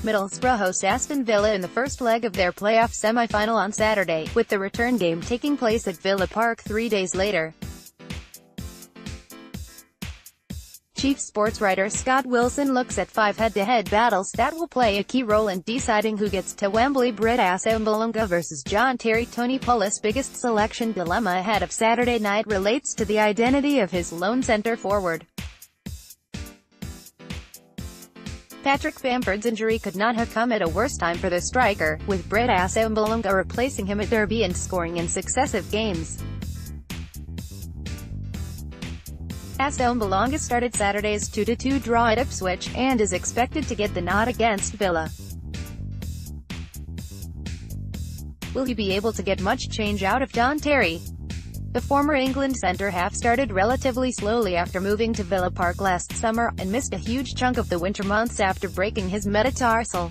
Middlesbrough host Aston Villa in the first leg of their playoff semi-final on Saturday, with the return game taking place at Villa Park 3 days later. Chief sports writer Scott Wilson looks at 5 head-to-head battles that will play a key role in deciding who gets to Wembley Britt Assombalonga versus John Terry Tony Pulis. Biggest selection dilemma ahead of Saturday night relates to the identity of his lone centre-forward. Patrick Bamford's injury could not have come at a worse time for the striker, with Britt Assombalonga replacing him at Derby and scoring in successive games. Assombalonga started Saturday's 2-2 draw at Ipswich, and is expected to get the nod against Villa. Will he be able to get much change out of John Terry? The former England centre-half started relatively slowly after moving to Villa Park last summer, and missed a huge chunk of the winter months after breaking his metatarsal.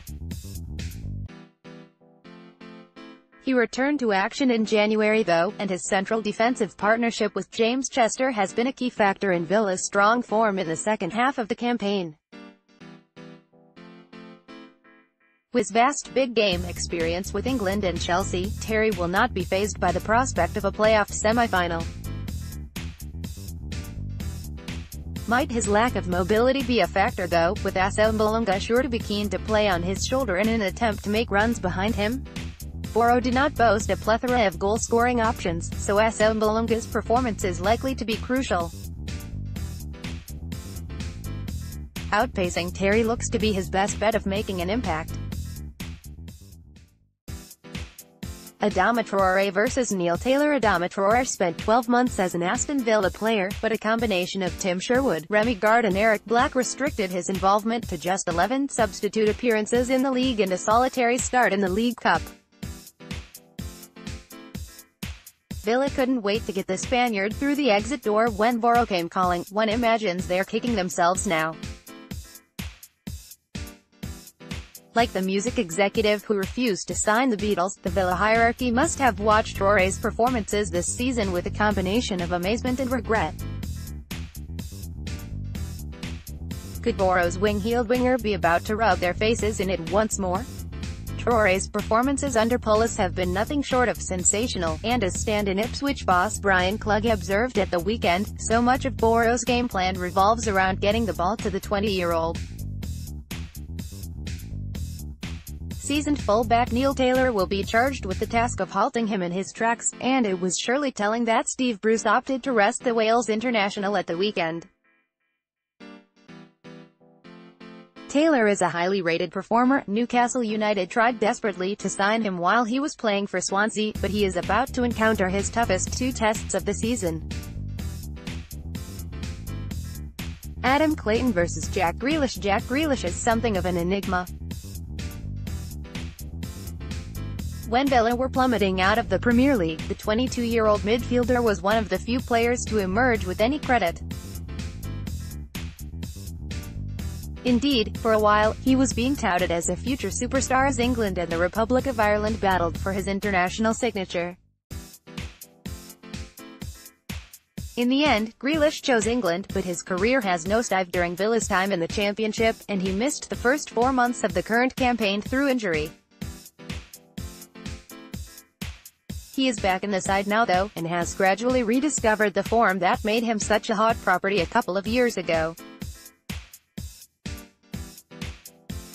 He returned to action in January though, and his central defensive partnership with James Chester has been a key factor in Villa's strong form in the second half of the campaign. With his vast big-game experience with England and Chelsea, Terry will not be fazed by the prospect of a playoff semi-final. Might his lack of mobility be a factor though, with Assombalonga sure to be keen to play on his shoulder in an attempt to make runs behind him? Boro did not boast a plethora of goal-scoring options, so Assombalonga's performance is likely to be crucial. Outpacing Terry looks to be his best bet of making an impact. Adama Traoré versus Neil Taylor. Adama Traoré spent 12 months as an Aston Villa player, but a combination of Tim Sherwood, Remy Gard and Eric Black restricted his involvement to just 11 substitute appearances in the league and a solitary start in the League Cup. Villa couldn't wait to get the Spaniard through the exit door when Boro came calling. One imagines they're kicking themselves now. Like the music executive who refused to sign the Beatles, the Villa hierarchy must have watched Traoré's performances this season with a combination of amazement and regret. Could Boro's wing-heeled winger be about to rub their faces in it once more? Traoré's performances under Pulis have been nothing short of sensational, and as stand-in Ipswich boss Brian Clough observed at the weekend, so much of Boro's game plan revolves around getting the ball to the 20-year-old. Seasoned fullback Neil Taylor will be charged with the task of halting him in his tracks, and it was surely telling that Steve Bruce opted to rest the Wales international at the weekend. Taylor is a highly rated performer. Newcastle United tried desperately to sign him while he was playing for Swansea, but he is about to encounter his toughest 2 tests of the season. Adam Clayton versus Jack Grealish. Jack Grealish is something of an enigma. When Villa were plummeting out of the Premier League, the 22-year-old midfielder was one of the few players to emerge with any credit. Indeed, for a while, he was being touted as a future superstar as England and the Republic of Ireland battled for his international signature. In the end, Grealish chose England, but his career has nosedived during Villa's time in the Championship, and he missed the first 4 months of the current campaign through injury. He is back in the side now though, and has gradually rediscovered the form that made him such a hot property a couple of years ago.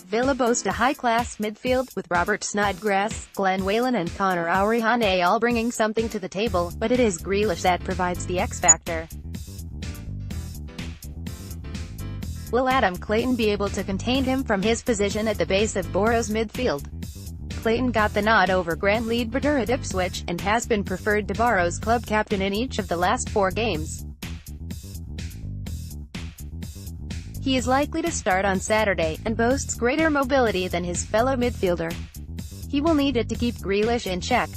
Villa boast a high-class midfield, with Robert Snodgrass, Glenn Whelan and Conor Auriane all bringing something to the table, but it is Grealish that provides the X-factor. Will Adam Clayton be able to contain him from his position at the base of Boro's midfield? Clayton got the nod over Grant Leadbitter at Ipswich, and has been preferred to Boro's club captain in each of the last 4 games. He is likely to start on Saturday, and boasts greater mobility than his fellow midfielder. He will need it to keep Grealish in check.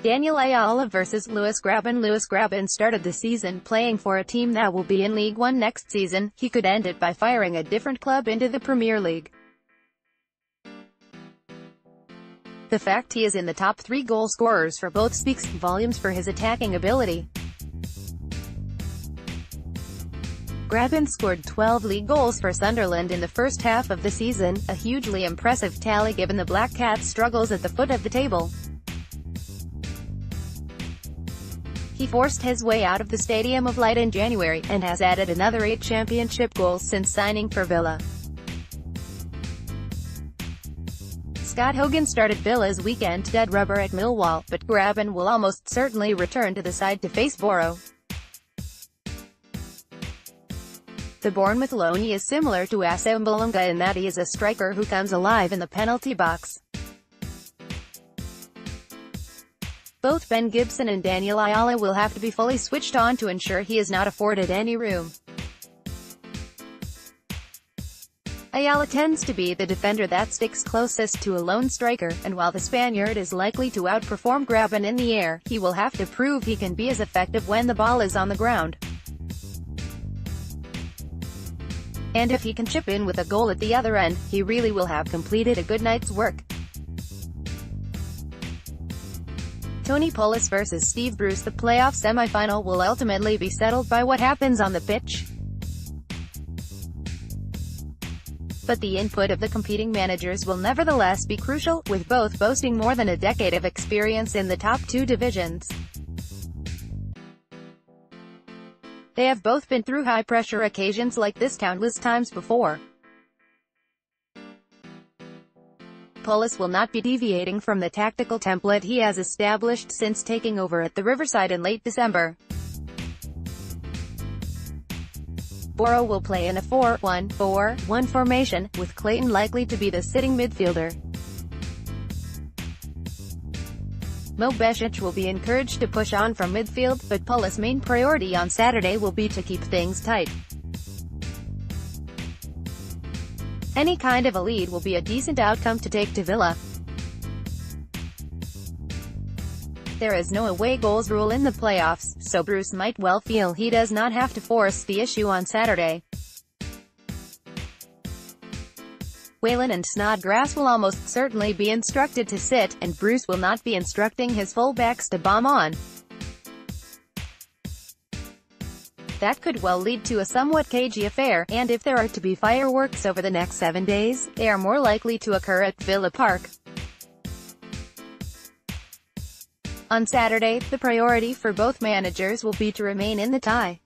Daniel Ayala versus Lewis Grabban. Lewis Grabban started the season playing for a team that will be in League One next season. He could end it by firing a different club into the Premier League. The fact he is in the top 3 goal scorers for both speaks volumes for his attacking ability. Graben scored 12 league goals for Sunderland in the first half of the season, a hugely impressive tally given the Black Cats' struggles at the foot of the table. He forced his way out of the Stadium of Light in January, and has added another 8 championship goals since signing for Villa. Scott Hogan started Villa's weekend dead rubber at Millwall, but Graben will almost certainly return to the side to face Boro. The Bournemouth loanee is similar to Assombalonga in that he is a striker who comes alive in the penalty box. Both Ben Gibson and Daniel Ayala will have to be fully switched on to ensure he is not afforded any room. Ayala tends to be the defender that sticks closest to a lone striker, and while the Spaniard is likely to outperform Graben in the air, he will have to prove he can be as effective when the ball is on the ground. And if he can chip in with a goal at the other end, he really will have completed a good night's work. Tony Pulis vs Steve Bruce. The playoff semi-final will ultimately be settled by what happens on the pitch. But the input of the competing managers will nevertheless be crucial, with both boasting more than a decade of experience in the top 2 divisions. They have both been through high-pressure occasions like this countless times before. Pulis will not be deviating from the tactical template he has established since taking over at the Riverside in late December. Boro will play in a 4-1-4-1 formation, with Clayton likely to be the sitting midfielder. Mo Besic will be encouraged to push on from midfield, but Pulis' main priority on Saturday will be to keep things tight. Any kind of a lead will be a decent outcome to take to Villa. There is no away goals rule in the playoffs, so Bruce might well feel he does not have to force the issue on Saturday. Whelan and Snodgrass will almost certainly be instructed to sit, and Bruce will not be instructing his fullbacks to bomb on. That could well lead to a somewhat cagey affair, and if there are to be fireworks over the next 7 days, they are more likely to occur at Villa Park. On Saturday, the priority for both managers will be to remain in the tie.